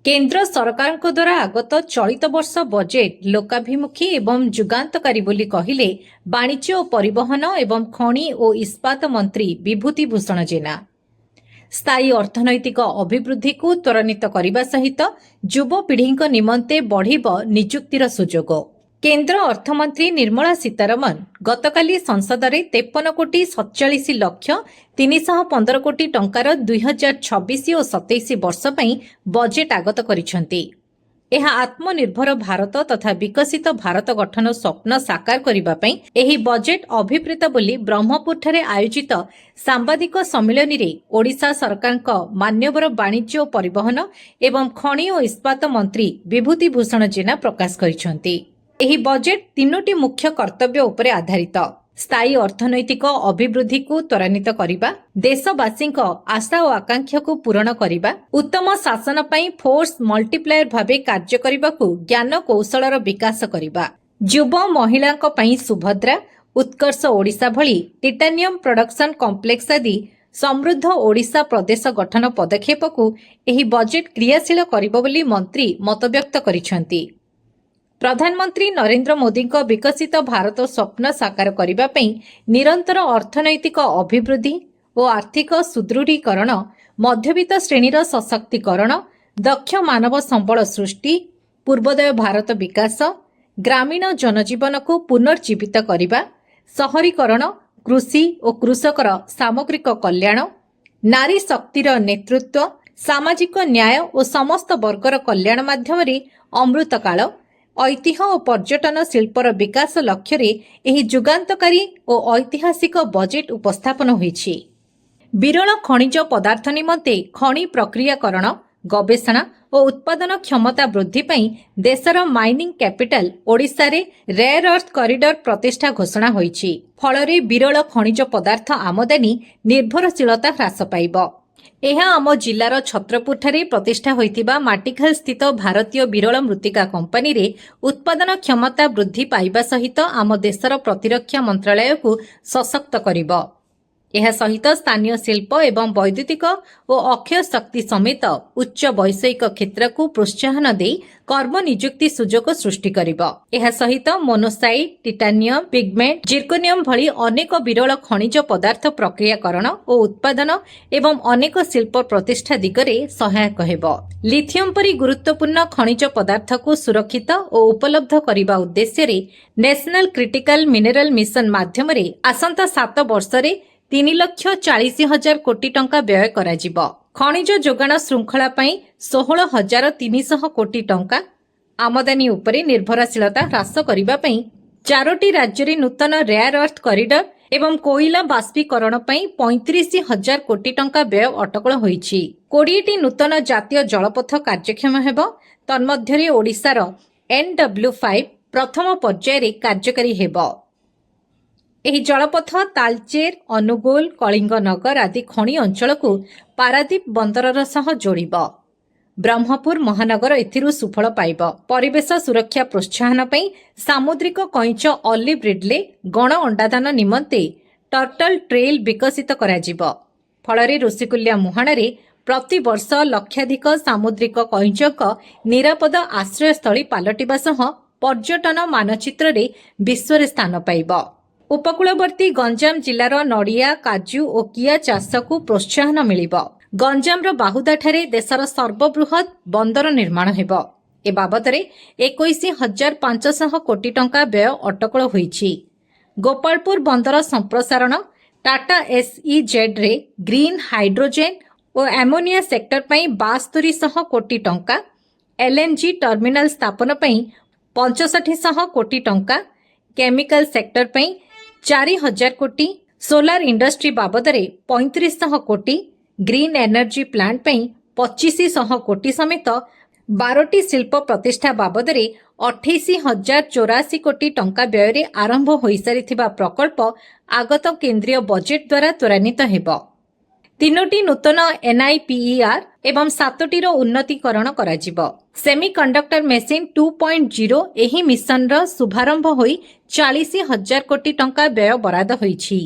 केन्द्र सरकार द्वारा आगत चलित वर्ष बजेट लोकाभिमुखी एवं जुगान्तकारी बोली कहिले वाणिज्य और परिवहन एवं खनि और इस्पात मंत्री विभूति भूषण जेना। स्थायी अर्थनैतिक अभिवृद्धि को त्वरान्वित करने सहित युवपीढ़ी निमंते बढ़िब निजुक्तिर सुजोग। केन्द्र अर्थमंत्री निर्मला सीतारमण गतकाली संसद में 53 कोटी 47 लक्ष 315 कोटी टंकार 2026 और 27 वर्ष पई बजेट आगत करिसेंती। यह आत्मनिर्भर भारत तथा विकसित भारत गठन स्वप्न साकार करने पई एही बजेट अभिप्रेत बोली ब्रह्मपुर ठारे आयोजित सांबादिक सम्मेलन में ओडिशा सरकार मान्यवर वाणिज्य और परिवहन एवं खनि और इस्पात मंत्री विभूति भूषण जेना प्रकाश करिसेंती। एही बजेट तीनोटी मुख्य कर्तव्य उपरे आधारित। स्थायी अर्थनैतिक अभिवृद्धि को त्वरान्वित करने, देशवासी आशा और आकांक्षा को पूरण करने, उत्तम शासन पई फोर्स मल्टीप्लायर भावे कार्य करने को ज्ञान कौशलर विकास करने, युव महिला पई सुभद्रा उत्कर्ष ओडिशा भली टाइटानियम प्रोडक्शन कॉम्प्लेक्स आदि समृद्ध ओडिशा प्रदेश गठन पदक्षेप को एही बजेट क्रियाशील करिबो बोली मंत्री मतव्यक्त करिसेंती। प्रधानमंत्री नरेंद्र मोदी विकसित भारत स्वप्न साकार करने पई निरंतर अर्थनैतिक अभिवृद्धि और आर्थिक सुदृढ़ीकरण, मध्यवित्त श्रेणीर सशक्तिकरण, दक्ष मानव संबल सृष्टि, पूर्वोदय भारत विकास, ग्रामीण जनजीवन को पुनर्जीवित करने, शहरीकरण, कृषि और कृषकर सामग्रिक कल्याण, नारी शक्तिर नेतृत्व, सामाजिक न्याय और समस्त वर्गर कल्याण माध्यम अमृतकाल, ऐतिह्य और पर्यटन शिल्पर विकास लक्ष्य रे एही जुगान्तकारी और ऐतिहासिक बजेट उपस्थापन होईछि। विरल खनिज पदार्थ निमंते खनि प्रक्रियाकरण, गवेषणा और उत्पादन क्षमता वृद्धि पई देशर माइनिंग कैपिटल ओडिशा रे रेयर अर्थ कॉरिडोर प्रतिष्ठा घोषणा होईछि। फलरे विरल खनिज पदार्थ आमदानी निर्भरशीलता ह्रास पाइब। यह आम जिलार छत्रपुर ठारे प्रतिष्ठा होइतिबा माटीखाल स्थित भारतीय विरल मृत्तिका कंपनी रे उत्पादन क्षमता वृद्धि पाइबा सहित आम देशर प्रतिरक्षा मंत्रालय को सशक्त करिब। यह सहित स्थानीय शिल्प एवं वैद्युतिक और अक्षय शक्ति समेत उच्च वैषयिक क्षेत्र को प्रोत्साहन दे कर्म नियुक्ति सुजोग सृष्टि करिब। यह सहित मोनोसाइट, टाइटानियम, पिगमेंट, जिर्कोनियम भली अनेक विरल खनिज पदार्थ प्रक्रियाकरण और उत्पादन एवं अनेक शिल्प प्रतिष्ठा दिगरे सहायक हेब। लिथियम परी गुरुत्वपूर्ण खनिज पदार्थ को सुरक्षित और उपलब्ध करने उद्देश्य रे नेशनल क्रिटिकल मिनेराल मिशन माध्यम रे आसंता 7 वर्ष रे 3,40,000 कोटी टंका व्यय कराजिब। खनिज जोगाण श्रृंखला पई 16,300 कोटी टंका, आमदानी उपरे निर्भरशीलता ह्रास करिबा पई 4टी राज्य रे नूतन रेयर अर्थ कॉरिडोर एवं कोइला बाष्पीकरण पई 35,000 कोटी टंका व्यय अटकल होईछि। 20टी नूतन जातीय जलपथ कार्यक्षम हेब। तन्मध्यरे ओडिशार NW5 प्रथम पर्याय रे कार्यकारी हेब। एही जलपथ तालचेर, अनुगोल, कलिंगनगर आदि खनि अंचल को पारादीप बंदरर सह जोड़िब। ब्रह्मपुर महानगर एथिरु सुफल पाइब। परिवेश सुरक्षा प्रोत्साहन पई सामुद्रिक कईच ऑलिव रिडले गण अंडादान निमंते टर्टल ट्रेल विकसित कराजिब। फलरे ऋषिकुल्या मुहाणरे प्रति वर्ष लक्षाधिक सामुद्रिक कईचक निरापद आश्रयस्थली पालटिबा सह पर्यटन मानचित्र रे विश्व रे स्थान पाइब। उपकूलवर्ती गंजाम जिलार नड़िया, काजू और किया चाष को प्रोत्साहन मिलिब। गंजामर बाहुदा ठारे देशर सर्वबृहत बंदर निर्माण हेब। ए बाबदरे 21,500 कोटी टंका व्यय अटकल होईछि। गोपालपुर बंदर संप्रसारण, टाटा SEZ रे ग्रीन हाइड्रोजेन और एमोनिया सेक्टर पई 7200 कोटी टंका, LNG टर्मिनाल स्थापन पई 6500 कोटी टंका, केमिकल सेक्टर पई 4,000 कोटी, सोलार इंडस्ट्री बाबदरे 3500 कोटी, ग्रीन एनर्जी प्लांट पई 2500 कोटी समेत 12टी शिल्प प्रतिष्ठा बाबदरे 28,084 कोटी टंका व्यय आरंभ होई सारिथिबा प्रकल्प आगत केंद्रीय बजेट द्वारा त्वरान्वित हेब। 3टी नूतन NIPER एवं 7टीर उन्नतीकरण कराजिब। सेमीकंडक्टर मेसिन 2.0 एही मिशन रो शुभारंभ होई 40,000 कोटी टंका व्यय बराद होईछि।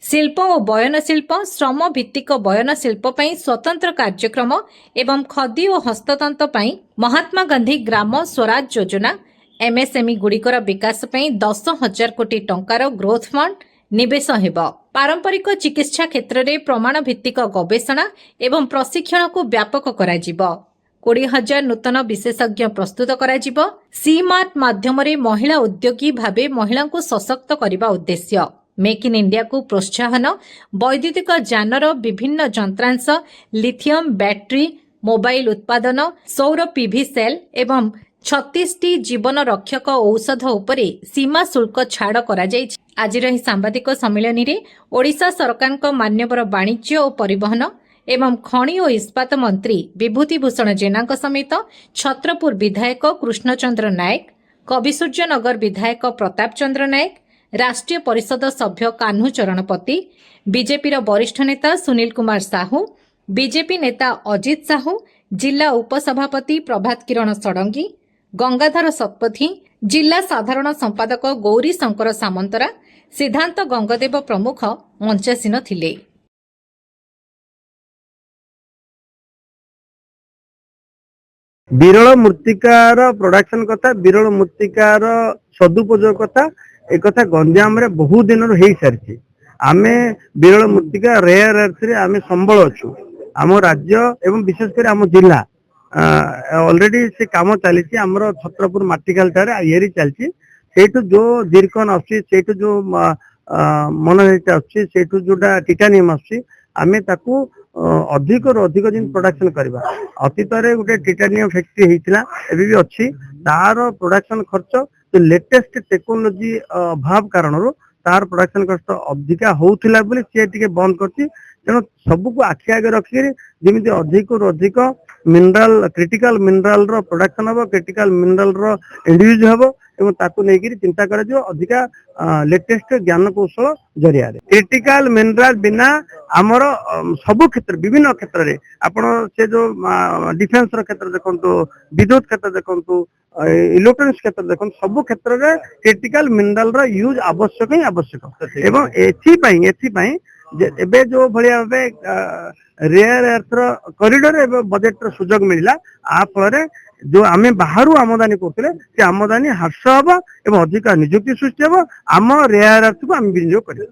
शिल्प और बयन शिल्प श्रम भित्तिक बयन शिल्प पई स्वतंत्र कार्यक्रम एवं खदी और हस्ततंत पई महात्मा गांधी ग्राम स्वराज योजना एमएसएमई गुड़िकर विकास पई 10,000 कोटी टंकार ग्रोथ फंड निवेश हेब। पारंपरिक चिकित्सा क्षेत्र में प्रमाण भित्तिक गवेषणा एवं प्रशिक्षण को व्यापक कराजिब। 20,000 नूतन विशेषज्ञ प्रस्तुत कराजिब। सी मार्ट माध्यम महिला उद्योगी भावे महिला को सशक्त करने उद्देश्य मेक इन इंडिया को प्रोत्साहन वैद्युतिक जानर विभिन्न यंत्रांश लिथियम बैटरी मोबाइल उत्पादन सौर पीवी सेल एवं 36टी जीवन रक्षक औषध उपरे सीमा शुल्क छाड़ करा जायछि। आज सांबादिक सम्मेलन में ओडिशा सरकार मान्यवर वाणिज्य और परिवहन एवं खनि और इस्पात मंत्री विभूति भूषण जेना समेत छत्रपुर विधायक कृष्णचंद्र नायक कविसूर्यनगर विधायक प्रताप चंद्र नायक राष्ट्रीय परिषद सभ्य कान्हू चरणपति बीजेपी वरिष्ठ नेता सुनील कुमार साहू बीजेपी नेता अजित साहू जिला उपसभापति प्रभात किरण षडंगी गंगाधर शतपथी जिला साधारण संपादक गौरी शंकर सामंतरा सिद्धांत गंगदेव प्रमुख मंचासीन थिले। विरल मूर्तिकार प्रोडक्शन कथा विरल मूर्तिकार सदुपयोग कथा एक कथा गंजाम रे बहुत दिन हो सारी आमे विरल मूर्तिका रेयर अर्थ रे आमे संबल अच्छु आम राज्य एवं विशेषकर आम जिला ऑलरेडी से काम चली आमर छत्रपुर माटिकाल ये चलती सेठू जो जीरकन आसठू जो मनोहारिता आसठू जोटा टिटानियम आमे ताकू अधिक रु अधिक दिन प्रोडक्शन करवा अतीत गोटे टिटानियम फैक्ट्री होता भी अच्छी तार प्रोडक्शन खर्च जो लेटेस्ट टेक्नोलोजी अभाव कारण तार प्रोडक्शन कष्ट अधिका होउथिला बोली सी बंद करती तेणु सबको आखि आगे रखिक जमी अधिक रु अधिक मिनराल क्रिटिकल मिनराल रो प्रोडक्शन हम क्रिटिकल मिनराल रो इंडियूज हम एवं ताकू लेकिन चिंता कर अधिका लेटेस्ट ज्ञान कौशल जरिया क्रिटिकल मिनराल बिना आमर सबु क्षेत्र विभिन्न क्षेत्र में आपण से जो डिफेन्स क्षेत्र देखो विद्युत क्षेत्र देखो इलेक्ट्रोनिक्स क्षेत्र देखो सब क्षेत्र में क्रिटिकल मिनराल रो यूज आवश्यक ही आवश्यक एवं एथि एबे जो भलिया रेयर अर्थ कॉरिडोर एवं बजेट रो सुजोग मिला आ फल जो आमे बाहर आमदानी करते से आमदानी ह्रास हम एवं अधिक निजुक्ति सृष्टि हम आम रेयर अर्थ को आम विनियोग कर।